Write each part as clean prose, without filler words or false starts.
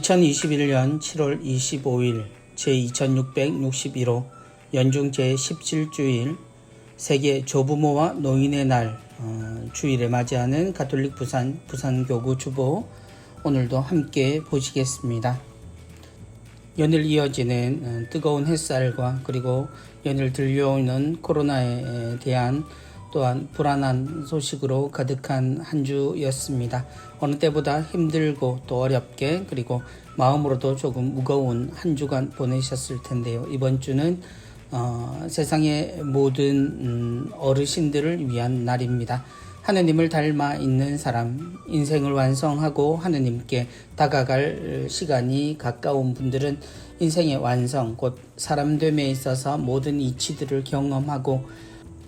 2021년 7월 25일 제2661호 연중 제17주일 세계 조부모와 노인의 날 주일에 맞이하는 가톨릭 부산교구 주보 오늘도 함께 보시겠습니다. 연일 이어지는 뜨거운 햇살과 그리고 연일 들려오는 코로나에 대한 또한 불안한 소식으로 가득한 한 주였습니다. 어느 때보다 힘들고 또 어렵게 그리고 마음으로도 조금 무거운 한 주간 보내셨을 텐데요. 이번 주는 세상의 모든 어르신들을 위한 날입니다. 하느님을 닮아 있는 사람, 인생을 완성하고 하느님께 다가갈 시간이 가까운 분들은 인생의 완성, 곧 사람됨에 있어서 모든 이치들을 경험하고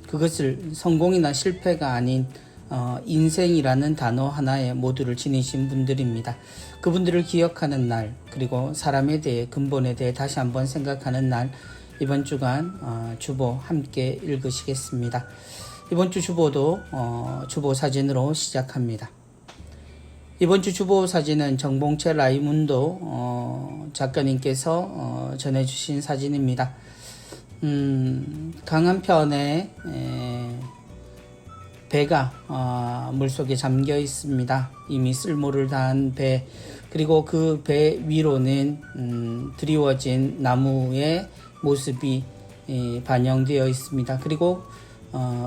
그것을 성공이나 실패가 아닌 인생이라는 단어 하나에 모두를 지니신 분들입니다. 그분들을 기억하는 날, 그리고 사람에 대해 근본에 대해 다시 한번 생각하는 날, 이번 주간 주보 함께 읽으시겠습니다. 이번 주 주보도 주보 사진으로 시작합니다. 이번 주 주보 사진은 정봉채 라이문도 작가님께서 전해주신 사진입니다. 강 한편에 배가 물속에 잠겨 있습니다. 이미 쓸모를 다한 배, 그리고 그 배 위로는 드리워진 나무의 모습이 반영되어 있습니다. 그리고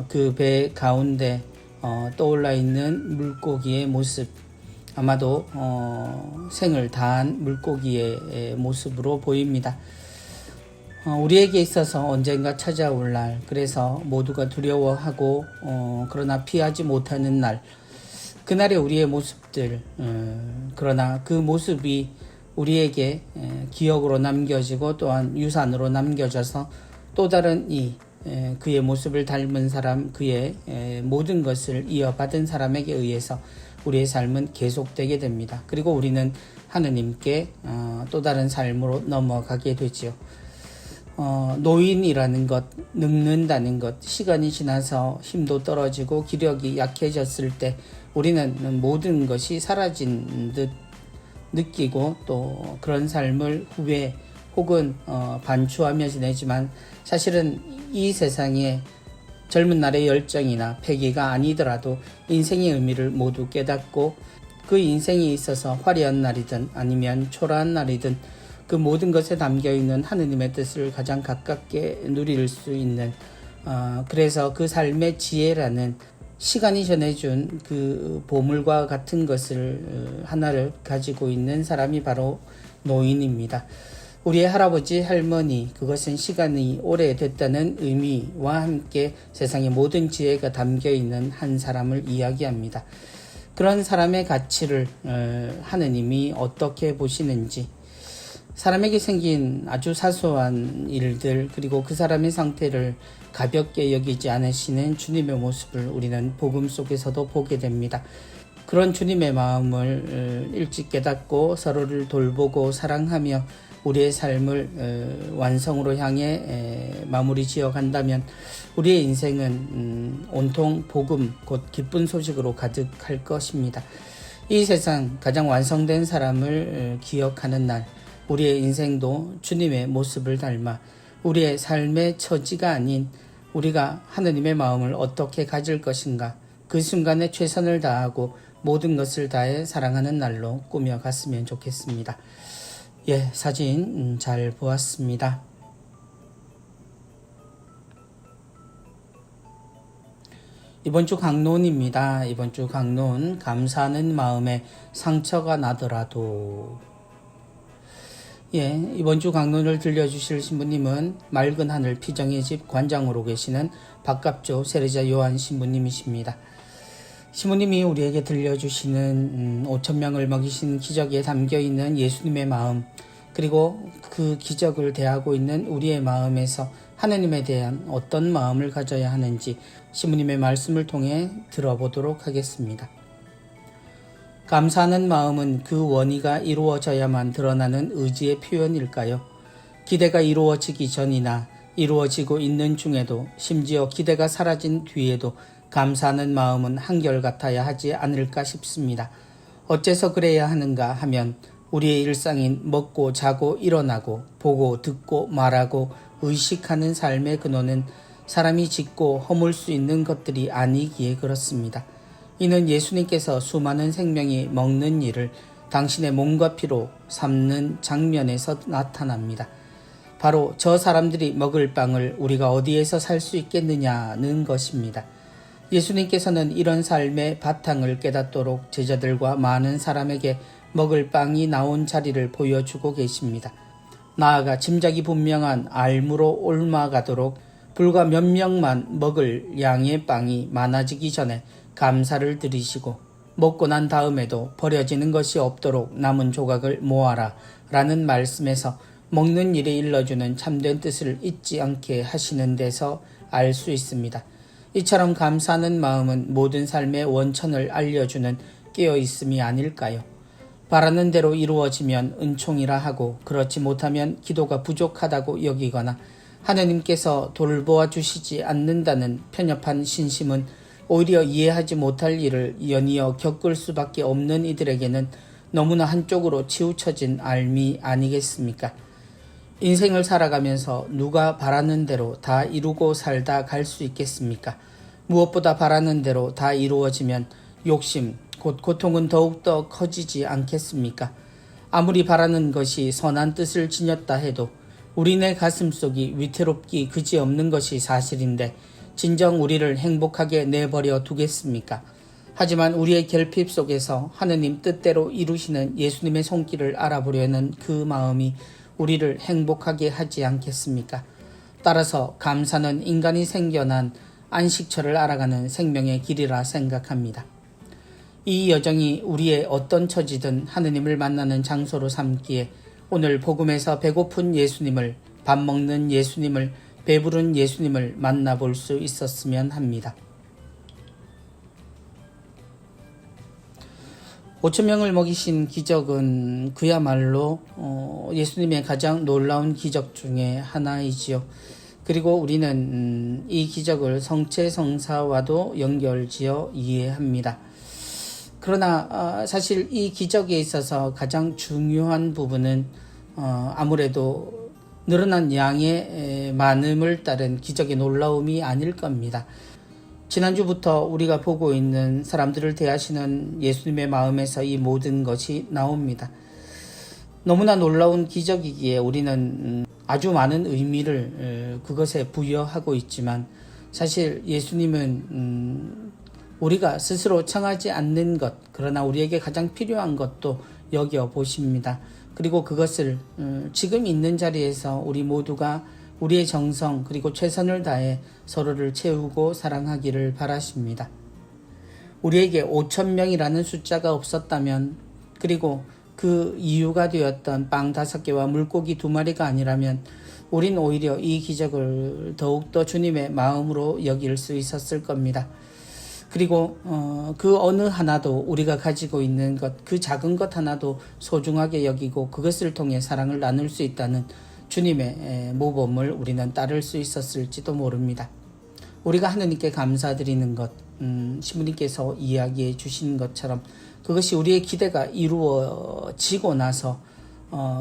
그 배 가운데 떠올라 있는 물고기의 모습, 아마도 생을 다한 물고기의 모습으로 보입니다. 우리에게 있어서 언젠가 찾아올 날, 그래서 모두가 두려워하고 그러나 피하지 못하는 날, 그날의 우리의 모습들, 그러나 그 모습이 우리에게 기억으로 남겨지고 또한 유산으로 남겨져서 또 다른 그의 모습을 닮은 사람, 그의 모든 것을 이어받은 사람에게 의해서 우리의 삶은 계속되게 됩니다. 그리고 우리는 하느님께 또 다른 삶으로 넘어가게 되지요. 노인이라는 것, 늙는다는 것, 시간이 지나서 힘도 떨어지고 기력이 약해졌을 때 우리는 모든 것이 사라진 듯 느끼고 또 그런 삶을 후회 혹은 반추하며 지내지만 사실은 이 세상에 젊은 날의 열정이나 패기가 아니더라도 인생의 의미를 모두 깨닫고 그 인생에 있어서 화려한 날이든 아니면 초라한 날이든 그 모든 것에 담겨있는 하느님의 뜻을 가장 가깝게 누릴 수 있는 그래서 그 삶의 지혜라는 시간이 전해준 그 보물과 같은 것을 하나를 가지고 있는 사람이 바로 노인입니다. 우리의 할아버지, 할머니, 그것은 시간이 오래됐다는 의미와 함께 세상의 모든 지혜가 담겨있는 한 사람을 이야기합니다. 그런 사람의 가치를 하느님이 어떻게 보시는지, 사람에게 생긴 아주 사소한 일들, 그리고 그 사람의 상태를 가볍게 여기지 않으시는 주님의 모습을 우리는 복음 속에서도 보게 됩니다. 그런 주님의 마음을 일찍 깨닫고 서로를 돌보고 사랑하며 우리의 삶을 완성으로 향해 마무리 지어간다면 우리의 인생은 온통 복음, 곧 기쁜 소식으로 가득할 것입니다. 이 세상 가장 완성된 사람을 기억하는 날, 우리의 인생도 주님의 모습을 닮아 우리의 삶의 처지가 아닌 우리가 하느님의 마음을 어떻게 가질 것인가, 그 순간에 최선을 다하고 모든 것을 다해 사랑하는 날로 꾸며갔으면 좋겠습니다. 사진 잘 보았습니다. 이번 주 강론입니다. 이번 주 강론, 감사하는 마음에 상처가 나더라도. 이번 주 강론을 들려주실 신부님은 맑은 하늘 피정의 집 관장으로 계시는 박갑조 세례자 요한 신부님이십니다. 신부님이 우리에게 들려주시는 5,000명을 먹이신 기적에 담겨있는 예수님의 마음, 그리고 그 기적을 대하고 있는 우리의 마음에서 하느님에 대한 어떤 마음을 가져야 하는지 신부님의 말씀을 통해 들어보도록 하겠습니다. 감사하는 마음은 그 원의가 이루어져야만 드러나는 의지의 표현일까요? 기대가 이루어지기 전이나 이루어지고 있는 중에도 심지어 기대가 사라진 뒤에도 감사하는 마음은 한결같아야 하지 않을까 싶습니다. 어째서 그래야 하는가 하면 우리의 일상인 먹고 자고 일어나고 보고 듣고 말하고 의식하는 삶의 근원은 사람이 짓고 허물 수 있는 것들이 아니기에 그렇습니다. 이는 예수님께서 수많은 생명이 먹는 일을 당신의 몸과 피로 삼는 장면에서 나타납니다. 바로 저 사람들이 먹을 빵을 우리가 어디에서 살 수 있겠느냐는 것입니다. 예수님께서는 이런 삶의 바탕을 깨닫도록 제자들과 많은 사람에게 먹을 빵이 나온 자리를 보여주고 계십니다. 나아가 짐작이 분명한 알무로 옮아가도록 불과 몇 명만 먹을 양의 빵이 많아지기 전에 감사를 드리시고 먹고 난 다음에도 버려지는 것이 없도록 남은 조각을 모아라 라는 말씀에서 먹는 일에 일러주는 참된 뜻을 잊지 않게 하시는 데서 알 수 있습니다. 이처럼 감사하는 마음은 모든 삶의 원천을 알려주는 깨어있음이 아닐까요? 바라는 대로 이루어지면 은총이라 하고 그렇지 못하면 기도가 부족하다고 여기거나 하느님께서 돌보아 주시지 않는다는 편협한 신심은 오히려 이해하지 못할 일을 연이어 겪을 수밖에 없는 이들에게는 너무나 한쪽으로 치우쳐진 알미 아니겠습니까? 인생을 살아가면서 누가 바라는 대로 다 이루고 살다 갈 수 있겠습니까? 무엇보다 바라는 대로 다 이루어지면 욕심, 곧 고통은 더욱더 커지지 않겠습니까? 아무리 바라는 것이 선한 뜻을 지녔다 해도 우리네 가슴속이 위태롭기 그지없는 것이 사실인데 진정 우리를 행복하게 내버려 두겠습니까? 하지만 우리의 결핍 속에서 하느님 뜻대로 이루시는 예수님의 손길을 알아보려는 그 마음이 우리를 행복하게 하지 않겠습니까? 따라서 감사는 인간이 생겨난 안식처를 알아가는 생명의 길이라 생각합니다. 이 여정이 우리의 어떤 처지든 하느님을 만나는 장소로 삼기에 오늘 복음에서 배고픈 예수님을, 밥 먹는 예수님을, 배부른 예수님을 만나볼 수 있었으면 합니다. 5,000명을 먹이신 기적은 그야말로 예수님의 가장 놀라운 기적 중에 하나이지요. 그리고 우리는 이 기적을 성체성사와도 연결지어 이해합니다. 그러나 사실 이 기적에 있어서 가장 중요한 부분은 아무래도 늘어난 양의 많음을 따른 기적의 놀라움이 아닐 겁니다. 지난주부터 우리가 보고 있는 사람들을 대하시는 예수님의 마음에서 이 모든 것이 나옵니다. 너무나 놀라운 기적이기에 우리는 아주 많은 의미를 그것에 부여하고 있지만 사실 예수님은 우리가 스스로 청하지 않는 것, 그러나 우리에게 가장 필요한 것도 여겨보십니다. 그리고 그것을 지금 있는 자리에서 우리 모두가 우리의 정성 그리고 최선을 다해 서로를 채우고 사랑하기를 바라십니다. 우리에게 5,000명이라는 숫자가 없었다면 그리고 그 이유가 되었던 빵 5개와 물고기 2마리가 아니라면 우린 오히려 이 기적을 더욱더 주님의 마음으로 여길 수 있었을 겁니다. 그리고 그 어느 하나도 우리가 가지고 있는 것, 그 작은 것 하나도 소중하게 여기고 그것을 통해 사랑을 나눌 수 있다는 주님의 모범을 우리는 따를 수 있었을지도 모릅니다. 우리가 하느님께 감사드리는 것, 신부님께서 이야기해 주신 것처럼 그것이 우리의 기대가 이루어지고 나서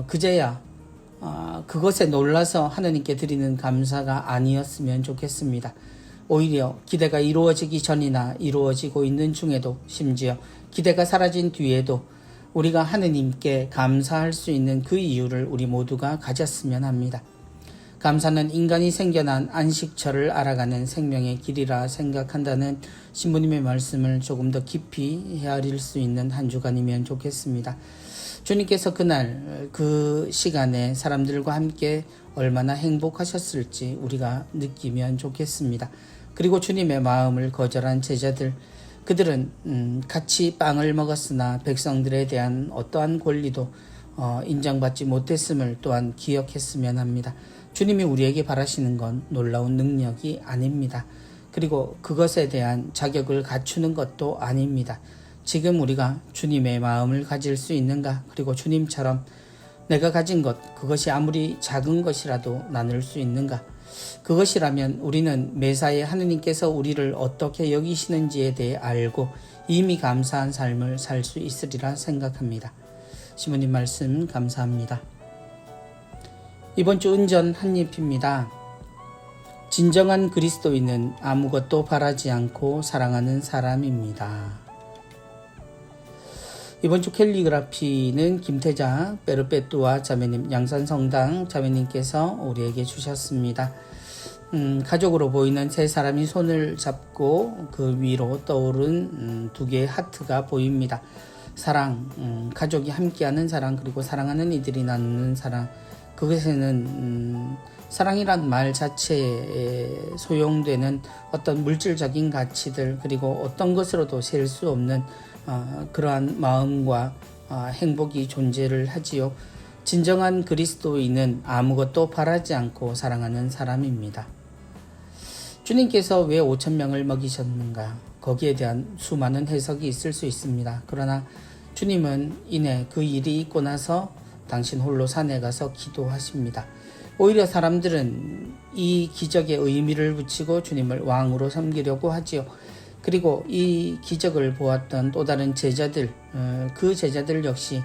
그제야 그것에 놀라서 하느님께 드리는 감사가 아니었으면 좋겠습니다. 오히려 기대가 이루어지기 전이나 이루어지고 있는 중에도 심지어 기대가 사라진 뒤에도 우리가 하느님께 감사할 수 있는 그 이유를 우리 모두가 가졌으면 합니다. 감사는 인간이 생겨난 안식처를 알아가는 생명의 길이라 생각한다는 신부님의 말씀을 조금 더 깊이 헤아릴 수 있는 한 주간이면 좋겠습니다. 주님께서 그날 그 시간에 사람들과 함께 얼마나 행복하셨을지 우리가 느끼면 좋겠습니다. 그리고 주님의 마음을 거절한 제자들, 그들은 같이 빵을 먹었으나 백성들에 대한 어떠한 권리도 인정받지 못했음을 또한 기억했으면 합니다. 주님이 우리에게 바라시는 건 놀라운 능력이 아닙니다. 그리고 그것에 대한 자격을 갖추는 것도 아닙니다. 지금 우리가 주님의 마음을 가질 수 있는가? 그리고 주님처럼 내가 가진 것, 그것이 아무리 작은 것이라도 나눌 수 있는가? 그것이라면 우리는 매사에 하느님께서 우리를 어떻게 여기시는지에 대해 알고 이미 감사한 삶을 살 수 있으리라 생각합니다. 시모님 말씀 감사합니다. 이번 주 은전 한입입니다. 진정한 그리스도인은 아무것도 바라지 않고 사랑하는 사람입니다. 이번 주 캘리그라피는 김태자 베르페뚜아 자매님, 양산성당 자매님께서 우리에게 주셨습니다. 가족으로 보이는 세 사람이 손을 잡고 그 위로 떠오른 두 개의 하트가 보입니다. 사랑, 가족이 함께하는 사랑, 그리고 사랑하는 이들이 나누는 사랑. 그것에는 사랑이란 말 자체에 소용되는 어떤 물질적인 가치들, 그리고 어떤 것으로도 셀 수 없는 그러한 마음과 행복이 존재를 하지요. 진정한 그리스도인은 아무것도 바라지 않고 사랑하는 사람입니다. 주님께서 왜 5,000명을 먹이셨는가? 거기에 대한 수많은 해석이 있을 수 있습니다. 그러나 주님은 이내 그 일이 있고 나서 당신 홀로 산에 가서 기도하십니다. 오히려 사람들은 이 기적에 의미를 붙이고 주님을 왕으로 섬기려고 하지요. 그리고 이 기적을 보았던 또 다른 제자들, 그 제자들 역시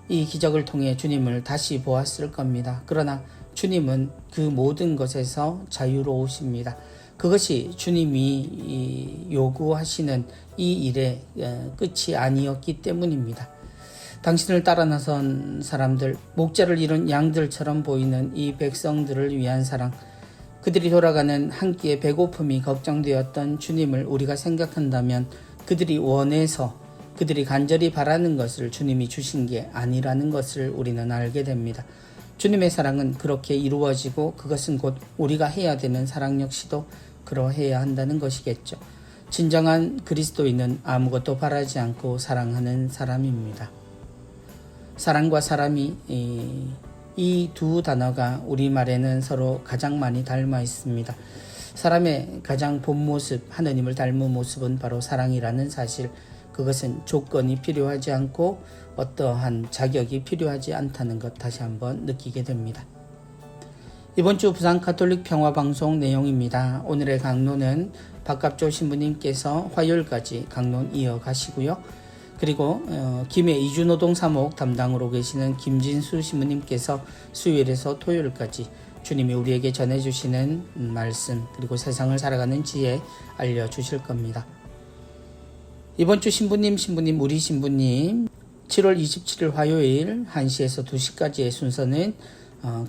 이 기적을 통해 주님을 다시 보았을 겁니다. 그러나 주님은 그 모든 것에서 자유로우십니다. 그것이 주님이 요구하시는 이 일의 끝이 아니었기 때문입니다. 당신을 따라 나선 사람들, 목자를 잃은 양들처럼 보이는 이 백성들을 위한 사랑, 그들이 돌아가는 한 끼의 배고픔이 걱정되었던 주님을 우리가 생각한다면 그들이 원해서, 그들이 간절히 바라는 것을 주님이 주신 게 아니라는 것을 우리는 알게 됩니다. 주님의 사랑은 그렇게 이루어지고 그것은 곧 우리가 해야 되는 사랑 역시도 그러해야 한다는 것이겠죠. 진정한 그리스도인은 아무것도 바라지 않고 사랑하는 사람입니다. 사랑과 사람이 이 두 단어가 우리말에는 서로 가장 많이 닮아 있습니다. 사람의 가장 본 모습, 하느님을 닮은 모습은 바로 사랑이라는 사실, 그것은 조건이 필요하지 않고 어떠한 자격이 필요하지 않다는 것 다시 한번 느끼게 됩니다. 이번 주 부산 가톨릭 평화방송 내용입니다. 오늘의 강론은 박갑조 신부님께서 화요일까지 강론 이어가시고요. 그리고 김해 이주노동 사목 담당으로 계시는 김진수 신부님께서 수요일에서 토요일까지 주님이 우리에게 전해주시는 말씀, 그리고 세상을 살아가는 지혜 알려주실 겁니다. 이번 주 신부님, 우리 신부님 7월 27일 화요일 1시에서 2시까지의 순서는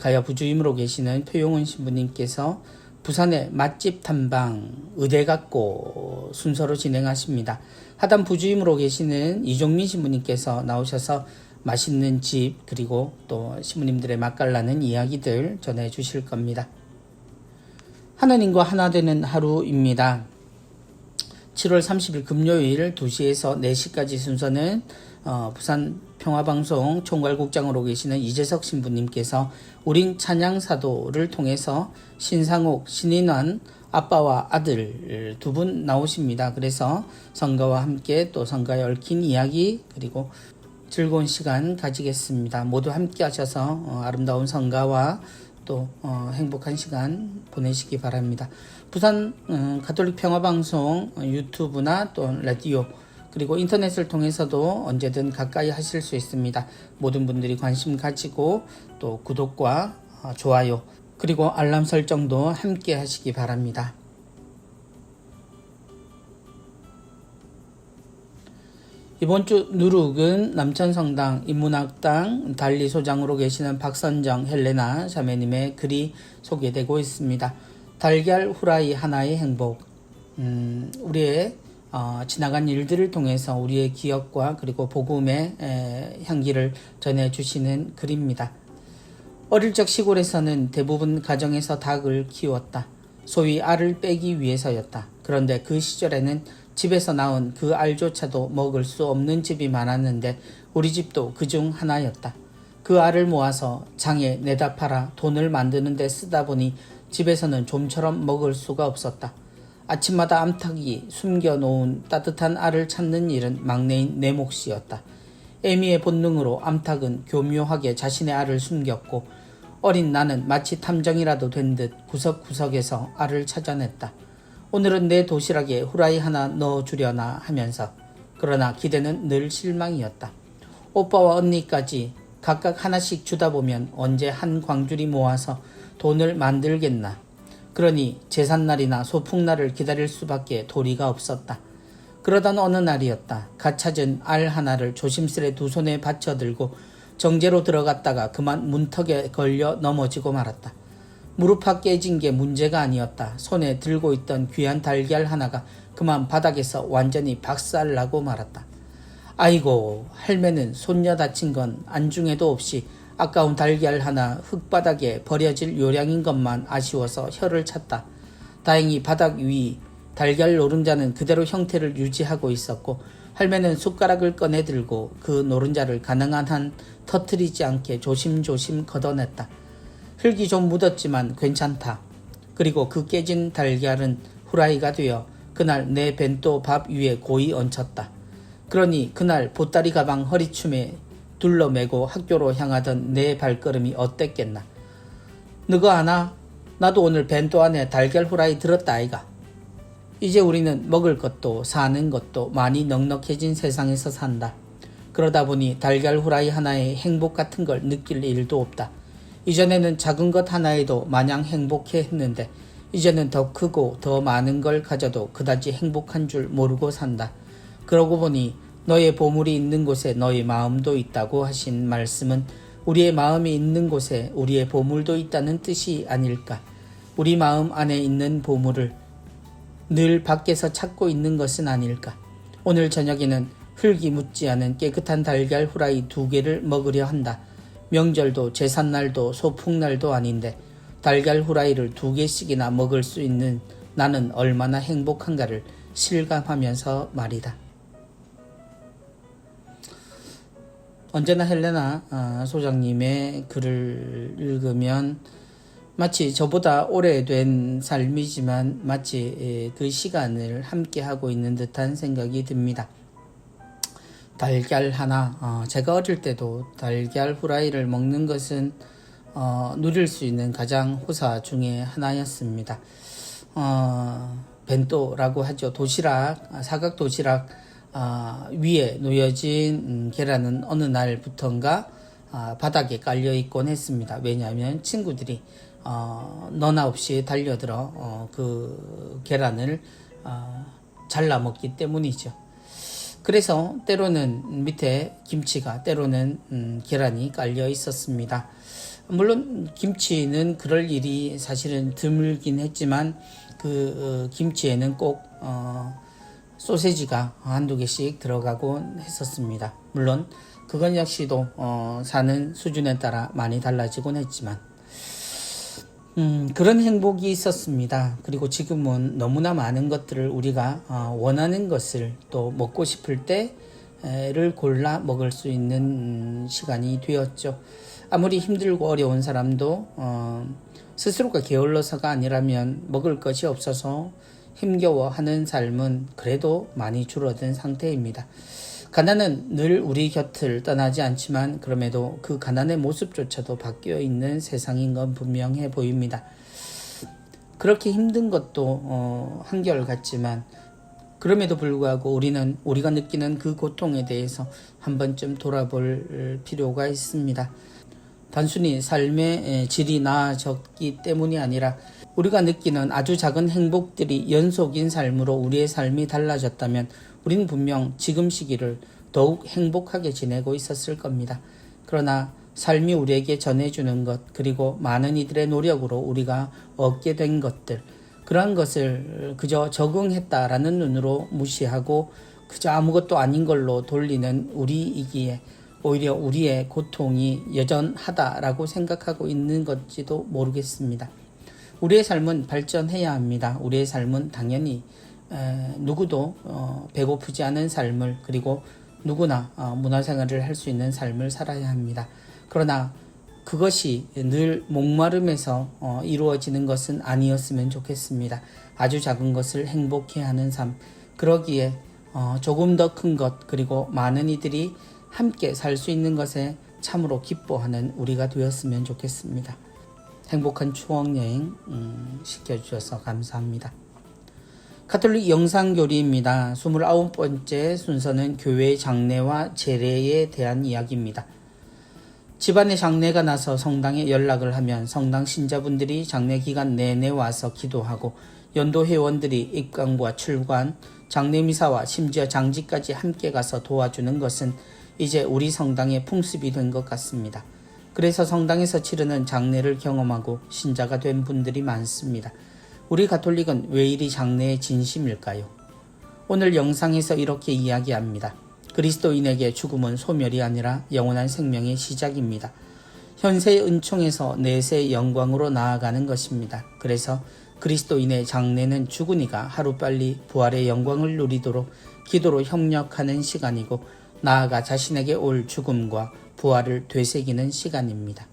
가야 부주임으로 계시는 표용은 신부님께서 부산의 맛집 탐방 의대각고 순서로 진행하십니다. 하단 부주임으로 계시는 이종민 신부님께서 나오셔서 맛있는 집, 그리고 또 신부님들의 맛깔나는 이야기들 전해 주실 겁니다. 하나님과 하나 되는 하루입니다. 7월 30일 금요일 2시에서 4시까지 순서는 부산 평화방송 총괄국장으로 계시는 이재석 신부님께서 우린 찬양사도를 통해서 신상옥, 신인환 아빠와 아들 두 분 나오십니다. 그래서 성가와 함께 또 성가에 얽힌 이야기, 그리고 즐거운 시간 가지겠습니다. 모두 함께 하셔서 아름다운 성가와 또 행복한 시간 보내시기 바랍니다. 부산 가톨릭 평화방송 유튜브나 또 라디오, 그리고 인터넷을 통해서도 언제든 가까이 하실 수 있습니다. 모든 분들이 관심 가지고 또 구독과 좋아요, 그리고 알람 설정도 함께 하시기 바랍니다. 이번 주 누룩은 남천성당 인문학당 단리소장으로 계시는 박선정 헬레나 자매님의 글이 소개되고 있습니다. 달걀 후라이 하나의 행복, 우리의 지나간 일들을 통해서 우리의 기억과 그리고 복음의 향기를 전해주시는 글입니다. 어릴 적 시골에서는 대부분 가정에서 닭을 키웠다. 소위 알을 빼기 위해서였다. 그런데 그 시절에는 집에서 나온 그 알조차도 먹을 수 없는 집이 많았는데 우리 집도 그중 하나였다. 그 알을 모아서 장에 내다 팔아 돈을 만드는 데 쓰다 보니 집에서는 좀처럼 먹을 수가 없었다. 아침마다 암탉이 숨겨놓은 따뜻한 알을 찾는 일은 막내인 내 몫이었다. 애미의 본능으로 암탉은 교묘하게 자신의 알을 숨겼고 어린 나는 마치 탐정이라도 된 듯 구석구석에서 알을 찾아냈다. 오늘은 내 도시락에 후라이 하나 넣어주려나 하면서. 그러나 기대는 늘 실망이었다. 오빠와 언니까지 각각 하나씩 주다 보면 언제 한 광주리 모아서 돈을 만들겠나. 그러니 제삿날이나 소풍날을 기다릴 수밖에 도리가 없었다. 그러던 어느 날이었다. 갓 찾은 알 하나를 조심스레 두 손에 받쳐 들고 정제로 들어갔다가 그만 문턱에 걸려 넘어지고 말았다. 무릎팍 깨진 게 문제가 아니었다. 손에 들고 있던 귀한 달걀 하나가 그만 바닥에서 완전히 박살나고 말았다. 아이고, 할매는 손녀 다친 건 안중에도 없이 아까운 달걀 하나 흙바닥에 버려질 요량인 것만 아쉬워서 혀를 찼다. 다행히 바닥 위 달걀 노른자는 그대로 형태를 유지하고 있었고 할매는 숟가락을 꺼내 들고 그 노른자를 가능한 한 터뜨리지 않게 조심조심 걷어냈다. 흙이 좀 묻었지만 괜찮다. 그리고 그 깨진 달걀은 후라이가 되어 그날 내 벤또 밥 위에 고이 얹혔다. 그러니 그날 보따리 가방 허리춤에 둘러매고 학교로 향하던 내 발걸음이 어땠겠나. 너거 아나? 나도 오늘 벤또 안에 달걀 후라이 들었다 아이가. 이제 우리는 먹을 것도 사는 것도 많이 넉넉해진 세상에서 산다. 그러다 보니 달걀 후라이 하나에 행복 같은 걸 느낄 일도 없다. 이전에는 작은 것 하나에도 마냥 행복해 했는데 이제는 더 크고 더 많은 걸 가져도 그다지 행복한 줄 모르고 산다. 그러고 보니 너의 보물이 있는 곳에 너의 마음도 있다고 하신 말씀은 우리의 마음이 있는 곳에 우리의 보물도 있다는 뜻이 아닐까. 우리 마음 안에 있는 보물을 늘 밖에서 찾고 있는 것은 아닐까. 오늘 저녁에는 흙이 묻지 않은 깨끗한 달걀 후라이 2개를 먹으려 한다. 명절도 제삿날도 소풍날도 아닌데 달걀 후라이를 2개씩이나 먹을 수 있는 나는 얼마나 행복한가를 실감하면서 말이다. 언제나 헬레나 소장님의 글을 읽으면 마치 저보다 오래된 삶이지만 마치 그 시간을 함께하고 있는 듯한 생각이 듭니다. 달걀 하나, 제가 어릴 때도 달걀 후라이를 먹는 것은 누릴 수 있는 가장 호사 중에 하나였습니다. 벤또라고 하죠. 도시락, 사각 도시락 위에 놓여진 계란은 어느 날부턴가 바닥에 깔려 있곤 했습니다. 왜냐하면 친구들이 너나 없이 달려들어 그 계란을 잘라 먹기 때문이죠. 그래서 때로는 밑에 김치가 때로는 계란이 깔려 있었습니다. 물론 김치는 그럴 일이 사실은 드물긴 했지만 그 김치에는 꼭 소세지가 한두 개씩 들어가곤 했었습니다. 물론 그건 역시도 사는 수준에 따라 많이 달라지곤 했지만 그런 행복이 있었습니다. 그리고 지금은 너무나 많은 것들을 우리가 원하는 것을 또 먹고 싶을 때를 골라 먹을 수 있는 시간이 되었죠. 아무리 힘들고 어려운 사람도 스스로가 게을러서가 아니라면 먹을 것이 없어서 힘겨워하는 삶은 그래도 많이 줄어든 상태입니다. 가난은 늘 우리 곁을 떠나지 않지만 그럼에도 그 가난의 모습조차도 바뀌어 있는 세상인 건 분명해 보입니다. 그렇게 힘든 것도 한결같지만 그럼에도 불구하고 우리는 우리가 느끼는 그 고통에 대해서 한 번쯤 돌아볼 필요가 있습니다. 단순히 삶의 질이 나아졌기 때문이 아니라 우리가 느끼는 아주 작은 행복들이 연속인 삶으로 우리의 삶이 달라졌다면 우리는 분명 지금 시기를 더욱 행복하게 지내고 있었을 겁니다. 그러나 삶이 우리에게 전해주는 것 그리고 많은 이들의 노력으로 우리가 얻게 된 것들 그러한 것을 그저 적응했다라는 눈으로 무시하고 그저 아무것도 아닌 걸로 돌리는 우리이기에 오히려 우리의 고통이 여전하다라고 생각하고 있는 건지도 모르겠습니다. 우리의 삶은 발전해야 합니다. 우리의 삶은 당연히 누구도 배고프지 않은 삶을 그리고 누구나 문화생활을 할 수 있는 삶을 살아야 합니다. 그러나 그것이 늘 목마름에서 이루어지는 것은 아니었으면 좋겠습니다. 아주 작은 것을 행복해하는 삶 그러기에 조금 더 큰 것 그리고 많은 이들이 함께 살 수 있는 것에 참으로 기뻐하는 우리가 되었으면 좋겠습니다. 행복한 추억여행 시켜주셔서 감사합니다. 가톨릭 영상교리입니다. 29번째 순서는 교회 장례와 제례에 대한 이야기입니다. 집안에 장례가 나서 성당에 연락을 하면 성당 신자분들이 장례 기간 내내 와서 기도하고 연도 회원들이 입관과 출관, 장례 미사와 심지어 장지까지 함께 가서 도와주는 것은 이제 우리 성당의 풍습이 된 것 같습니다. 그래서 성당에서 치르는 장례를 경험하고 신자가 된 분들이 많습니다. 우리 가톨릭은 왜 이리 장래의 진심일까요? 오늘 영상에서 이렇게 이야기합니다. 그리스도인에게 죽음은 소멸이 아니라 영원한 생명의 시작입니다. 현세의 은총에서 내세의 영광으로 나아가는 것입니다. 그래서 그리스도인의 장래는 죽으니가 하루빨리 부활의 영광을 누리도록 기도로 협력하는 시간이고 나아가 자신에게 올 죽음과 부활을 되새기는 시간입니다.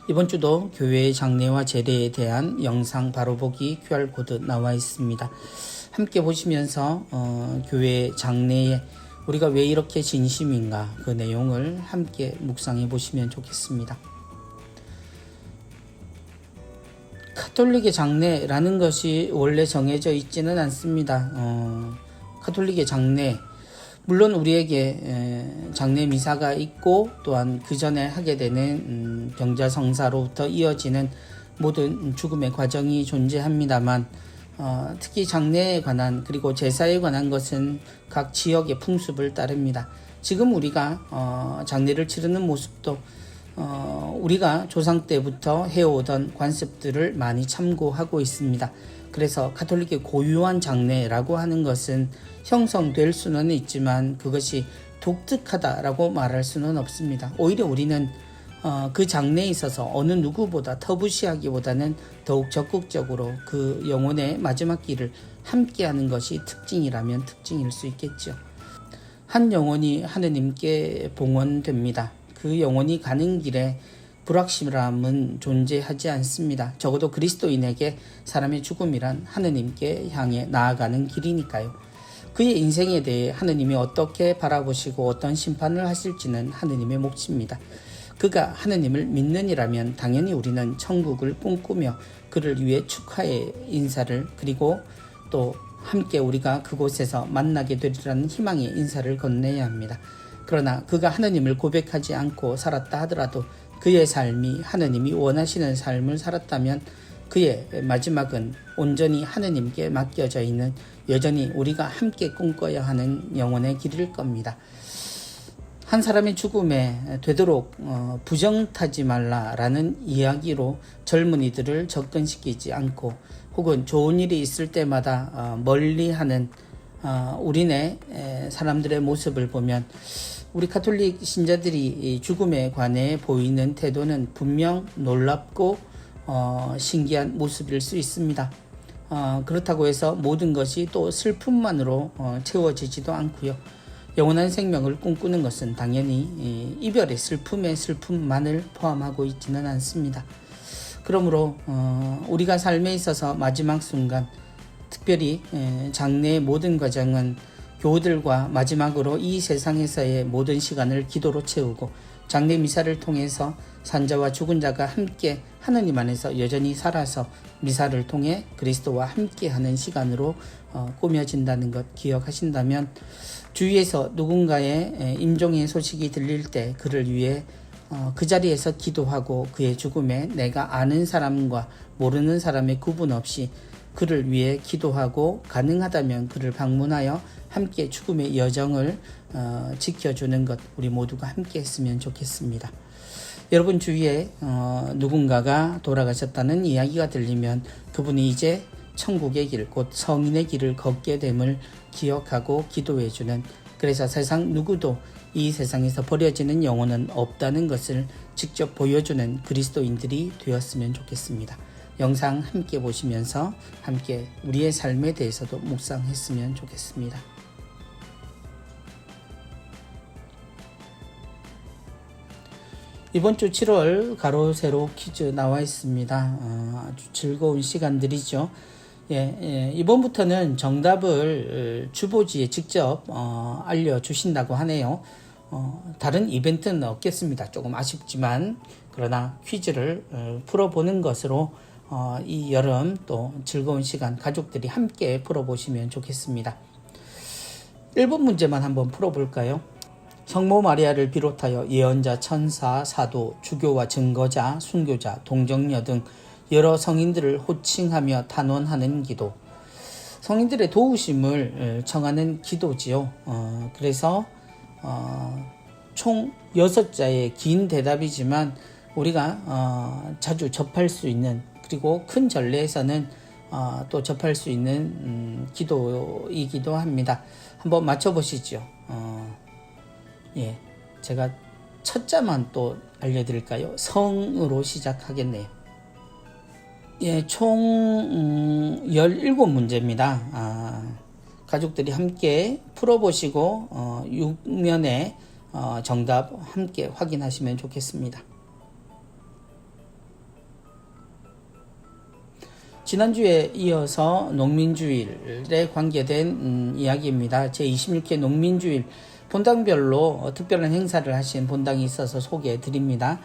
이번 주도 교회의 장례와 제례에 대한 영상 바로보기 QR코드 나와 있습니다. 함께 보시면서 교회의 장례에 우리가 왜 이렇게 진심인가 그 내용을 함께 묵상해 보시면 좋겠습니다. 가톨릭의 장례라는 것이 원래 정해져 있지는 않습니다. 가톨릭의 장례 물론 우리에게 장례 미사가 있고 또한 그 전에 하게 되는 병자성사로부터 이어지는 모든 죽음의 과정이 존재합니다만 특히 장례에 관한 그리고 제사에 관한 것은 각 지역의 풍습을 따릅니다. 지금 우리가 장례를 치르는 모습도 우리가 조상 때부터 해오던 관습들을 많이 참고하고 있습니다. 그래서 가톨릭의 고유한 장례라고 하는 것은 형성될 수는 있지만 그것이 독특하다라고 말할 수는 없습니다. 오히려 우리는 그 장래에 있어서 어느 누구보다 터부시하기보다는 더욱 적극적으로 그 영혼의 마지막 길을 함께하는 것이 특징이라면 특징일 수 있겠죠. 한 영혼이 하느님께 봉헌됩니다. 그 영혼이 가는 길에 불확실함은 존재하지 않습니다. 적어도 그리스도인에게 사람의 죽음이란 하느님께 향해 나아가는 길이니까요. 그의 인생에 대해 하느님이 어떻게 바라보시고 어떤 심판을 하실지는 하느님의 몫입니다. 그가 하느님을 믿느니라면 당연히 우리는 천국을 꿈꾸며 그를 위해 축하의 인사를 그리고 또 함께 우리가 그곳에서 만나게 되리라는 희망의 인사를 건네야 합니다. 그러나 그가 하느님을 고백하지 않고 살았다 하더라도 그의 삶이 하느님이 원하시는 삶을 살았다면 그의 마지막은 온전히 하느님께 맡겨져 있는 여전히 우리가 함께 꿈꿔야 하는 영혼의 길일 겁니다. 한 사람의 죽음에 되도록 부정타지 말라라는 이야기로 젊은이들을 접근시키지 않고 혹은 좋은 일이 있을 때마다 멀리하는 우리네 사람들의 모습을 보면 우리 가톨릭 신자들이 죽음에 관해 보이는 태도는 분명 놀랍고 신기한 모습일 수 있습니다. 그렇다고 해서 모든 것이 또 슬픔만으로 채워지지도 않고요. 영원한 생명을 꿈꾸는 것은 당연히 이별의 슬픔의 슬픔만을 포함하고 있지는 않습니다. 그러므로 우리가 삶에 있어서 마지막 순간 특별히 장래의 모든 과정은 교우들과 마지막으로 이 세상에서의 모든 시간을 기도로 채우고 장례 미사를 통해서 산자와 죽은 자가 함께 하느님 안에서 여전히 살아서 미사를 통해 그리스도와 함께하는 시간으로 꾸며진다는 것 기억하신다면 주위에서 누군가의 임종의 소식이 들릴 때 그를 위해 그 자리에서 기도하고 그의 죽음에 내가 아는 사람과 모르는 사람의 구분 없이 그를 위해 기도하고 가능하다면 그를 방문하여 함께 죽음의 여정을 지켜주는 것 우리 모두가 함께 했으면 좋겠습니다. 여러분 주위에 누군가가 돌아가셨다는 이야기가 들리면 그분이 이제 천국의 길, 곧 성인의 길을 걷게 됨을 기억하고 기도해주는 그래서 세상 누구도 이 세상에서 버려지는 영혼은 없다는 것을 직접 보여주는 그리스도인들이 되었으면 좋겠습니다. 영상 함께 보시면서 함께 우리의 삶에 대해서도 묵상했으면 좋겠습니다. 이번 주 7월 가로 세로 퀴즈 나와 있습니다. 아주 즐거운 시간들이죠. 이번부터는 정답을 주보지에 직접 알려주신다고 하네요. 다른 이벤트는 없겠습니다. 조금 아쉽지만 그러나 퀴즈를 풀어보는 것으로 이 여름 또 즐거운 시간 가족들이 함께 풀어보시면 좋겠습니다. 1번 문제만 한번 풀어볼까요? 성모 마리아를 비롯하여 예언자, 천사, 사도, 주교와 증거자, 순교자, 동정녀 등 여러 성인들을 호칭하며 탄원하는 기도. 성인들의 도우심을 청하는 기도지요. 그래서 총 6자의 긴 대답이지만 우리가 자주 접할 수 있는, 그리고 큰 전례에서는 또 접할 수 있는 기도이기도 합니다. 한번 맞춰보시죠. 예, 제가 첫 자만 또 알려드릴까요? 성으로 시작하겠네요. 예, 총 17문제입니다. 가족들이 함께 풀어보시고 6면의 정답 함께 확인하시면 좋겠습니다. 지난주에 이어서 농민주일에 관계된 이야기입니다. 제26회 농민주일 본당별로 특별한 행사를 하신 본당이 있어서 소개해 드립니다.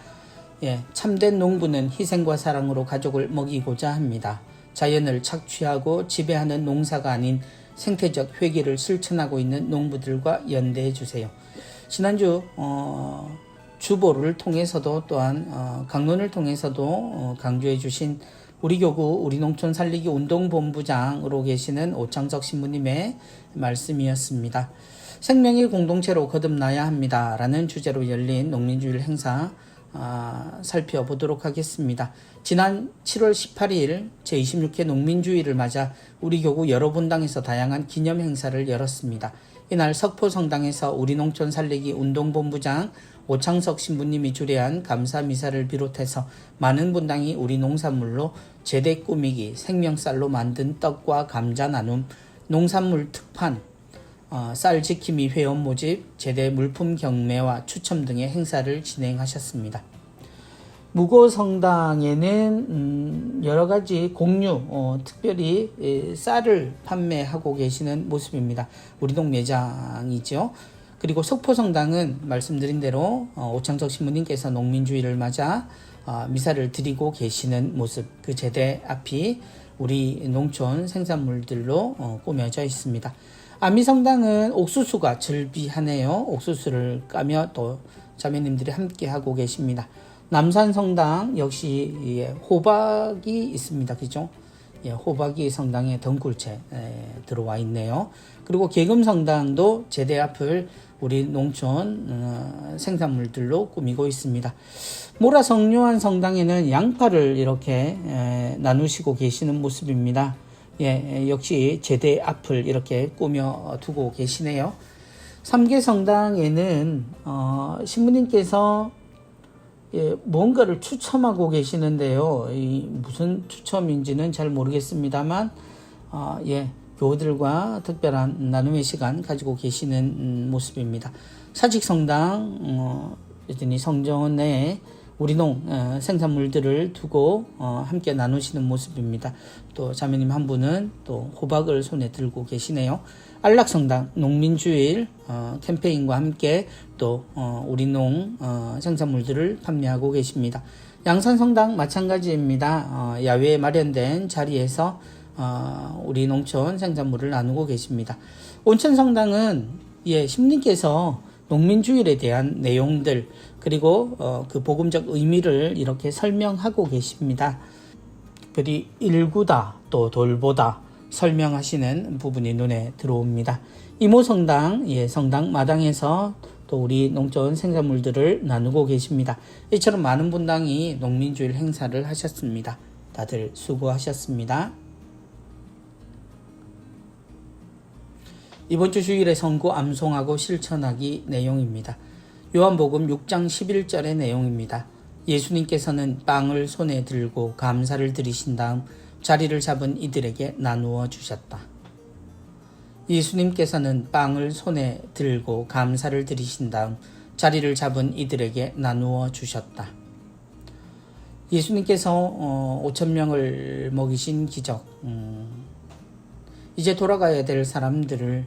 예, 참된 농부는 희생과 사랑으로 가족을 먹이고자 합니다. 자연을 착취하고 지배하는 농사가 아닌 생태적 회계를 실천하고 있는 농부들과 연대해 주세요. 지난주 주보를 통해서도 또한 강론을 통해서도 강조해 주신 우리 교구 우리 농촌 살리기 운동본부장으로 계시는 오창석 신부님의 말씀이었습니다. 생명의 공동체로 거듭나야 합니다. 라는 주제로 열린 농민주일 행사 살펴보도록 하겠습니다. 지난 7월 18일 제26회 농민주일을 맞아 우리 교구 여러 본당에서 다양한 기념 행사를 열었습니다. 이날 석포성당에서 우리 농촌 살리기 운동본부장 오창석 신부님이 주례한 감사 미사를 비롯해서 많은 분당이 우리 농산물로 제대 꾸미기, 생명쌀로 만든 떡과 감자 나눔, 농산물 특판, 쌀 지킴이 회원 모집, 제대 물품 경매와 추첨 등의 행사를 진행하셨습니다. 무고성당에는 여러 가지 공유, 특별히 쌀을 판매하고 계시는 모습입니다. 우리 동 매장이죠. 그리고 석포성당은 말씀드린 대로 오창석 신부님께서 농민주일을 맞아 미사를 드리고 계시는 모습, 그 제대 앞이 우리 농촌 생산물들로 꾸며져 있습니다. 아미성당은 옥수수가 즐비하네요. 옥수수를 까며 또 자매님들이 함께 하고 계십니다. 남산성당 역시 호박이 있습니다. 그죠? 예, 호박이 성당의 덩굴채 들어와 있네요. 그리고 계금성당도 제대 앞을 우리 농촌 생산물들로 꾸미고 있습니다. 모라 성묘한 성당에는 양파를 이렇게 나누시고 계시는 모습입니다. 예, 역시 제대 앞을 이렇게 꾸며 두고 계시네요. 삼계성당에는 신부님께서 뭔가를 추첨하고 계시는데요. 무슨 추첨인지는 잘 모르겠습니다만 교우들과 특별한 나눔의 시간 가지고 계시는 모습입니다. 사직성당 여전히 성전 내에 우리 농 생산물들을 두고 함께 나누시는 모습입니다. 또 자매님 한 분은 또 호박을 손에 들고 계시네요. 안락성당 농민주일 캠페인과 함께 또 우리 농 생산물들을 판매하고 계십니다. 양산성당 마찬가지입니다. 야외에 마련된 자리에서 우리 농촌 생산물을 나누고 계십니다. 온천성당은 신부님께서 농민주일에 대한 내용들 그리고 그 복음적 의미를 이렇게 설명하고 계십니다. 특별히 일구다 또 돌보다 설명하시는 부분이 눈에 들어옵니다. 이모성당 성당 마당에서 또 우리 농촌 생산물들을 나누고 계십니다. 이처럼 많은 분당이 농민주일 행사를 하셨습니다. 다들 수고하셨습니다. 이번 주 주일의 선고 암송하고 실천하기 내용입니다. 요한복음 6장 11절의 내용입니다. 예수님께서는 빵을 손에 들고 감사를 드리신 다음 자리를 잡은 이들에게 나누어 주셨다. 예수님께서는 빵을 손에 들고 감사를 드리신 다음 자리를 잡은 이들에게 나누어 주셨다. 예수님께서 5,000명을 먹이신 기적, 이제 돌아가야 될 사람들을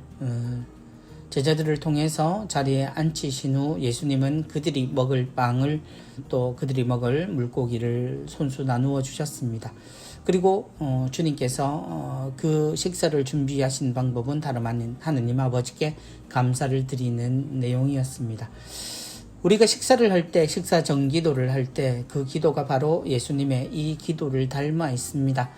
제자들을 통해서 자리에 앉히신 후 예수님은 그들이 먹을 빵을 또 그들이 먹을 물고기를 손수 나누어 주셨습니다. 그리고 주님께서 그 식사를 준비하신 방법은 다름 아닌 하느님 아버지께 감사를 드리는 내용이었습니다. 우리가 식사를 할 때, 식사 정기도를 할 때 그 기도가 바로 예수님의 이 기도를 닮아 있습니다.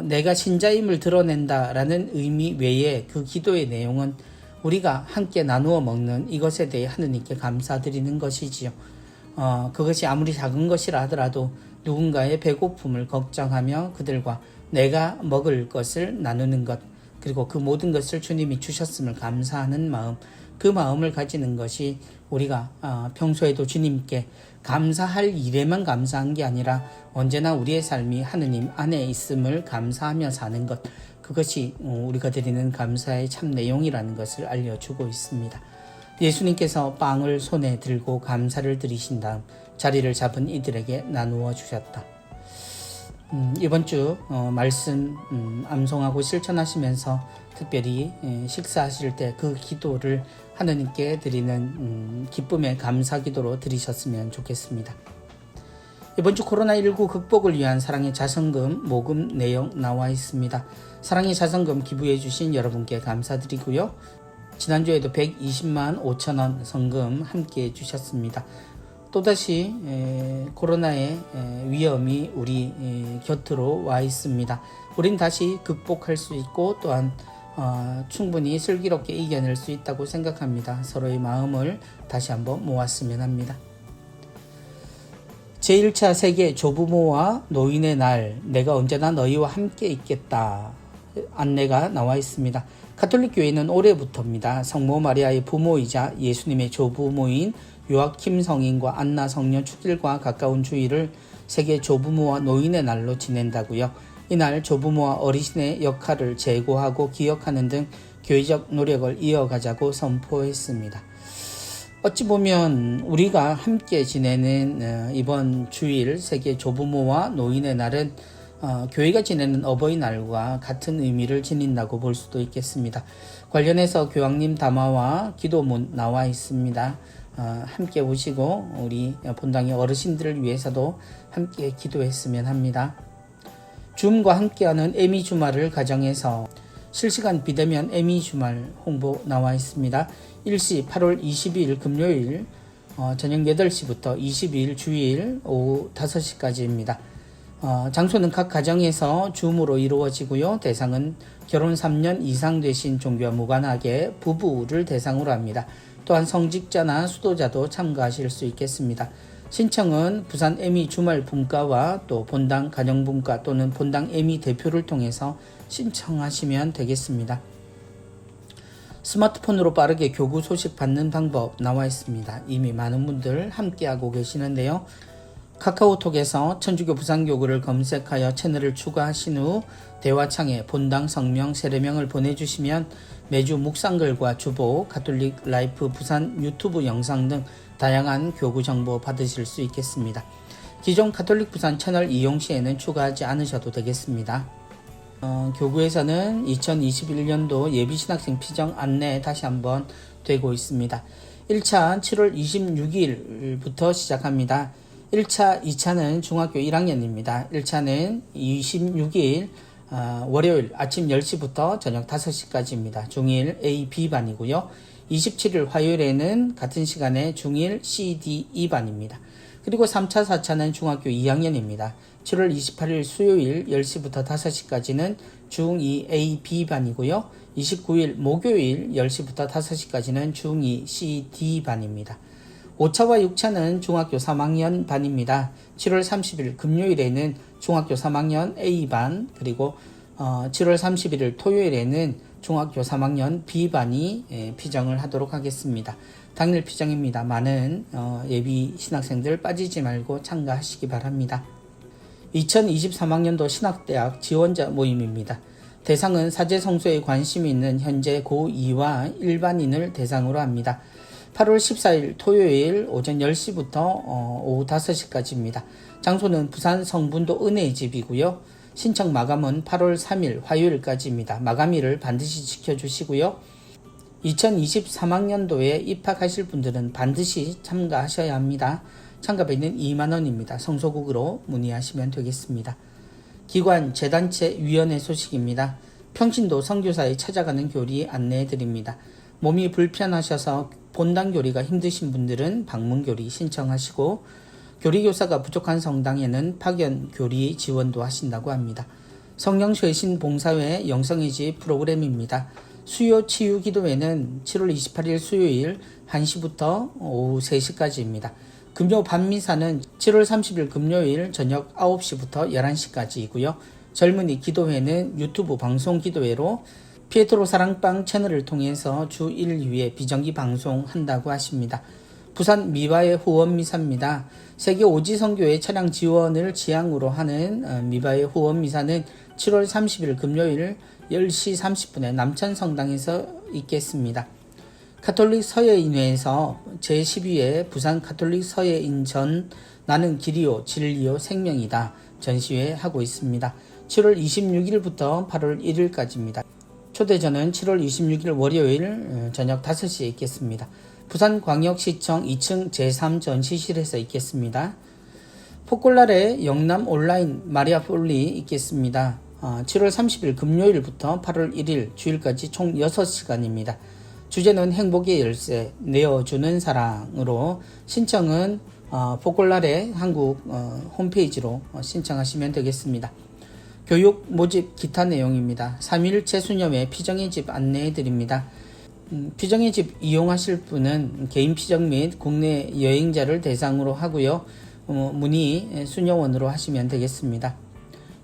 내가 신자임을 드러낸다라는 의미 외에 그 기도의 내용은 우리가 함께 나누어 먹는 이것에 대해 하느님께 감사드리는 것이지요. 그것이 아무리 작은 것이라 하더라도 누군가의 배고픔을 걱정하며 그들과 내가 먹을 것을 나누는 것, 그리고 그 모든 것을 주님이 주셨음을 감사하는 마음, 그 마음을 가지는 것이 우리가 평소에도 주님께 감사할 일에만 감사한 게 아니라 언제나 우리의 삶이 하느님 안에 있음을 감사하며 사는 것, 그것이 우리가 드리는 감사의 참 내용이라는 것을 알려주고 있습니다. 예수님께서 빵을 손에 들고 감사를 드리신 다음 자리를 잡은 이들에게 나누어 주셨다. 이번 주 말씀 암송하고 실천하시면서 특별히 식사하실 때 그 기도를 하느님께 드리는 기쁨의 감사 기도로 드리셨으면 좋겠습니다. 이번 주 코로나19 극복을 위한 사랑의 자선금 모금 내용 나와 있습니다. 사랑의 자선금 기부해 주신 여러분께 감사드리고요. 지난주에도 120만 5천원 성금 함께 해주셨습니다. 또다시 코로나의 위험이 우리 곁으로 와 있습니다. 우린 다시 극복할 수 있고 또한 충분히 슬기롭게 이겨낼 수 있다고 생각합니다. 서로의 마음을 다시 한번 모았으면 합니다. 제1차 세계 조부모와 노인의 날, 내가 언제나 너희와 함께 있겠다 안내가 나와 있습니다. 가톨릭 교회는 올해부터입니다. 성모 마리아의 부모이자 예수님의 조부모인 요아킴 성인과 안나 성녀 축일과 가까운 주일을 세계 조부모와 노인의 날로 지낸다고요. 이날 조부모와 어르신의 역할을 제고하고 기억하는 등 교회적 노력을 이어가자고 선포했습니다. 어찌 보면 우리가 함께 지내는 이번 주일 세계 조부모와 노인의 날은 교회가 지내는 어버이날과 같은 의미를 지닌다고 볼 수도 있겠습니다. 관련해서 교황님 담화와 기도문 나와 있습니다. 함께 보시고 우리 본당의 어르신들을 위해서도 함께 기도했으면 합니다. 줌과 함께하는 에미 주말을 가정해서 실시간 비대면 에미 주말 홍보 나와 있습니다. 일시 8월 22일 금요일 저녁 8시부터 22일 주일 오후 5시까지입니다. 장소는 각 가정에서 줌으로 이루어지고요. 대상은 결혼 3년 이상 되신 종교와 무관하게 부부를 대상으로 합니다. 또한 성직자나 수도자도 참가하실 수 있겠습니다. 신청은 부산 에미 주말 분과와 또 본당 가정분과 또는 본당 에미 대표를 통해서 신청하시면 되겠습니다. 스마트폰으로 빠르게 교구 소식 받는 방법 나와 있습니다. 이미 많은 분들 함께하고 계시는데요. 카카오톡에서 천주교 부산교구를 검색하여 채널을 추가하신 후 대화창에 본당 성명 세례명을 보내주시면 매주 묵상글과 주보, 가톨릭 라이프 부산 유튜브 영상 등 다양한 교구 정보 받으실 수 있겠습니다. 기존 가톨릭 부산 채널 이용 시에는 추가하지 않으셔도 되겠습니다. 교구에서는 2021년도 예비신학생 피정 안내 다시 한번 되고 있습니다. 1차 7월 26일부터 시작합니다. 1차, 2차는 중학교 1학년입니다. 1차는 26일 월요일 아침 10시부터 저녁 5시까지입니다. 중1 A, B반이고요. 27일 화요일에는 같은 시간에 중1 C, D, E반입니다. 그리고 3차, 4차는 중학교 2학년입니다. 7월 28일 수요일 10시부터 5시까지는 중2 A, B반이고요. 29일 목요일 10시부터 5시까지는 중2 C, D반입니다. 5차와 6차는 중학교 3학년 반입니다. 7월 30일 금요일에는 중학교 3학년 A반, 그리고 7월 31일 토요일에는 중학교 3학년 B반이 피정을 하도록 하겠습니다. 당일 피정입니다. 많은 예비 신학생들 빠지지 말고 참가하시기 바랍니다. 2023학년도 신학대학 지원자 모임입니다. 대상은 사제성소에 관심이 있는 현재 고2와 일반인을 대상으로 합니다. 8월 14일 토요일 오전 10시부터 오후 5시까지입니다. 장소는 부산 성분도 은혜의 집이고요. 신청 마감은 8월 3일 화요일까지입니다. 마감일을 반드시 지켜주시고요. 2023학년도에 입학하실 분들은 반드시 참가하셔야 합니다. 참가비는 2만원입니다. 성소국으로 문의하시면 되겠습니다. 기관, 재단체, 위원회 소식입니다. 평신도 선교사에 찾아가는 교리 안내해드립니다. 몸이 불편하셔서 본당 교리가 힘드신 분들은 방문 교리 신청하시고, 교리교사가 부족한 성당에는 파견 교리 지원도 하신다고 합니다. 성령쇄신 봉사회 영성의지 프로그램입니다. 수요 치유 기도회는 7월 28일 수요일 1시부터 오후 3시까지입니다. 금요 밤미사는 7월 30일 금요일 저녁 9시부터 11시까지이고요. 젊은이 기도회는 유튜브 방송 기도회로 피에트로 사랑방 채널을 통해서 주 1, 2회 비정기 방송한다고 하십니다. 부산 미바의 후원미사입니다. 세계 오지선교회 차량 지원을 지향으로 하는 미바의 후원미사는 7월 30일 금요일 10시 30분에 남천성당에서 있겠습니다. 가톨릭 서예인회에서 제12회 부산 가톨릭 서예인 전 나는 길이요 진리요 생명이다 전시회 하고 있습니다. 7월 26일부터 8월 1일까지입니다. 초대전은 7월 26일 월요일 저녁 5시에 있겠습니다. 부산광역시청 2층 제3전시실에서 있겠습니다. 포콜날에 영남 온라인 마리아 폴리 있겠습니다. 7월 30일 금요일부터 8월 1일 주일까지 총 6시간입니다. 주제는 행복의 열쇠, 내어주는 사랑으로 신청은 포콜날의 한국 홈페이지로 신청하시면 되겠습니다. 교육, 모집, 기타 내용입니다. 3일 재수녀회 피정의 집 안내해드립니다. 피정의 집 이용하실 분은 개인 피정 및 국내 여행자를 대상으로 하고요. 문의 수녀원으로 하시면 되겠습니다.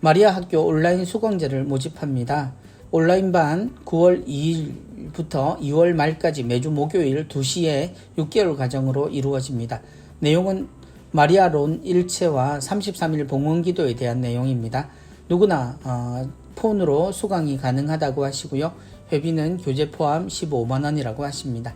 마리아 학교 온라인 수강자를 모집합니다. 온라인반 9월 2일부터 2월 말까지 매주 목요일 2시에 6개월 과정으로 이루어집니다. 내용은 마리아론 일체와 33일 봉헌기도에 대한 내용입니다. 누구나 폰으로 수강이 가능하다고 하시고요. 회비는 교재 포함 15만원이라고 하십니다.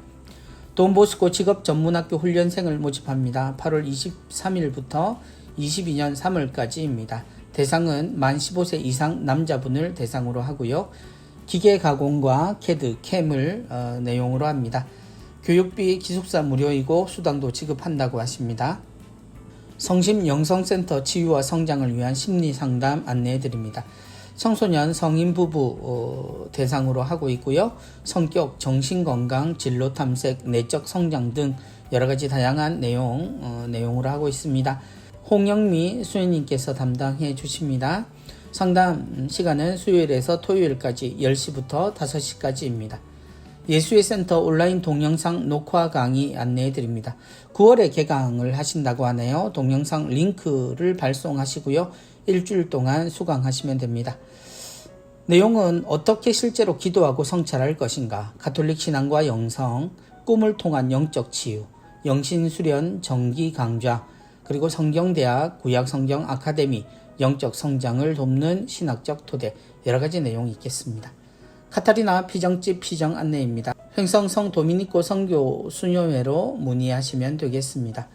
돈보스코 직업전문학교 훈련생을 모집합니다. 8월 23일부터 22년 3월까지입니다. 대상은 만 15세 이상 남자분을 대상으로 하고요. 기계 가공과 캐드, 캠을 내용으로 합니다. 교육비 기숙사 무료이고 수당도 지급한다고 하십니다. 성심영성센터 치유와 성장을 위한 심리상담 안내해드립니다. 청소년, 성인 부부 대상으로 하고 있고요. 성격, 정신건강, 진로탐색, 내적 성장 등 여러가지 다양한 내용으로 하고 있습니다. 홍영미 수연님께서 담당해 주십니다. 상담 시간은 수요일에서 토요일까지 10시부터 5시까지입니다. 예수의 센터 온라인 동영상 녹화 강의 안내해 드립니다. 9월에 개강을 하신다고 하네요. 동영상 링크를 발송하시고요. 일주일 동안 수강하시면 됩니다. 내용은 어떻게 실제로 기도하고 성찰할 것인가, 가톨릭 신앙과 영성, 꿈을 통한 영적 치유, 영신수련 정기 강좌, 그리고 성경대학, 구약성경 아카데미, 영적 성장을 돕는 신학적 토대, 여러가지 내용이 있겠습니다. 카타리나 피정집 피정 안내입니다. 횡성성 도미니코 선교 수녀회로 문의하시면 되겠습니다.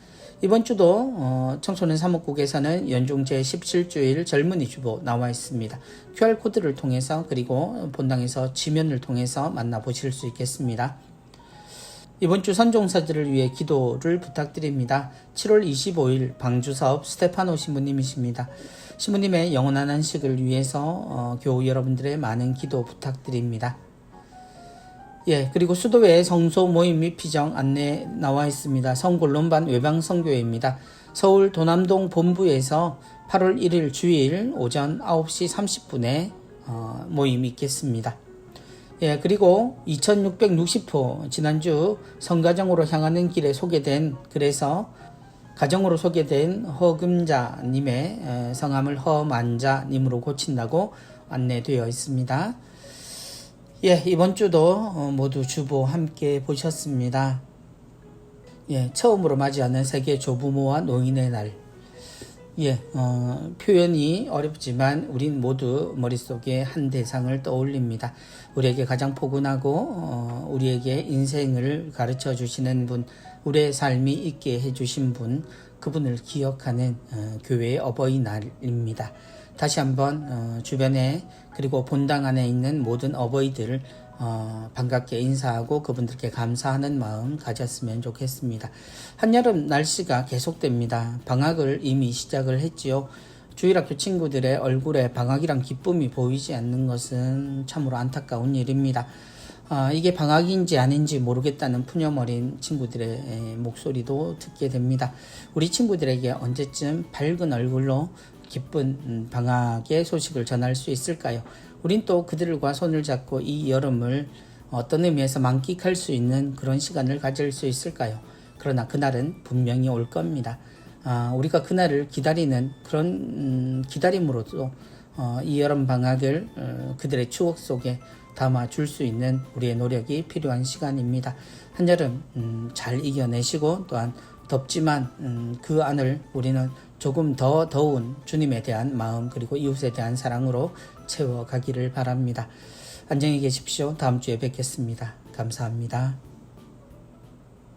이번 주도 청소년 사목국에서는 연중 제17주일 젊은이 주보 나와 있습니다. QR코드를 통해서 그리고 본당에서 지면을 통해서 만나보실 수 있겠습니다. 이번 주 선종사들을 위해 기도를 부탁드립니다. 7월 25일 방주섭 스테파노 신부님이십니다. 신부님의 영원한 안식을 위해서 교우 여러분들의 많은 기도 부탁드립니다. 그리고 수도외 성소 모임 및 피정 안내 나와 있습니다. 성골론반 외방선교회입니다. 서울 도남동 본부에서 8월 1일 주일 오전 9시 30분에 모임이 있겠습니다. 그리고 2660호 지난주 성가정으로 향하는 길에 소개된, 그래서 가정으로 소개된 허금자님의 성함을 허만자님으로 고친다고 안내되어 있습니다. 이번 주도 모두 주보 함께 보셨습니다. 처음으로 맞이하는 세계 조부모와 노인의 날. 표현이 어렵지만 우린 모두 머릿속에 한 대상을 떠올립니다. 우리에게 가장 포근하고 우리에게 인생을 가르쳐 주시는 분, 우리의 삶이 있게 해주신 분, 그분을 기억하는 교회의 어버이날입니다. 다시 한번 주변에 그리고 본당 안에 있는 모든 어버이들 반갑게 인사하고 그분들께 감사하는 마음 가졌으면 좋겠습니다. 한여름 날씨가 계속됩니다. 방학을 이미 시작을 했지요. 주일학교 친구들의 얼굴에 방학이란 기쁨이 보이지 않는 것은 참으로 안타까운 일입니다. 이게 방학인지 아닌지 모르겠다는 푸념 어린 친구들의 목소리도 듣게 됩니다. 우리 친구들에게 언제쯤 밝은 얼굴로 기쁜 방학의 소식을 전할 수 있을까요? 우린 또 그들과 손을 잡고 이 여름을 어떤 의미에서 만끽할 수 있는 그런 시간을 가질 수 있을까요? 그러나 그날은 분명히 올 겁니다. 우리가 그날을 기다리는 그런 기다림으로도 이 여름 방학을 그들의 추억 속에 담아줄 수 있는 우리의 노력이 필요한 시간입니다. 한여름 잘 이겨내시고 또한 덥지만 그 안을 우리는 조금 더 더운 주님에 대한 마음 그리고 이웃에 대한 사랑으로 채워가기를 바랍니다. 안녕히 계십시오. 다음 주에 뵙겠습니다. 감사합니다.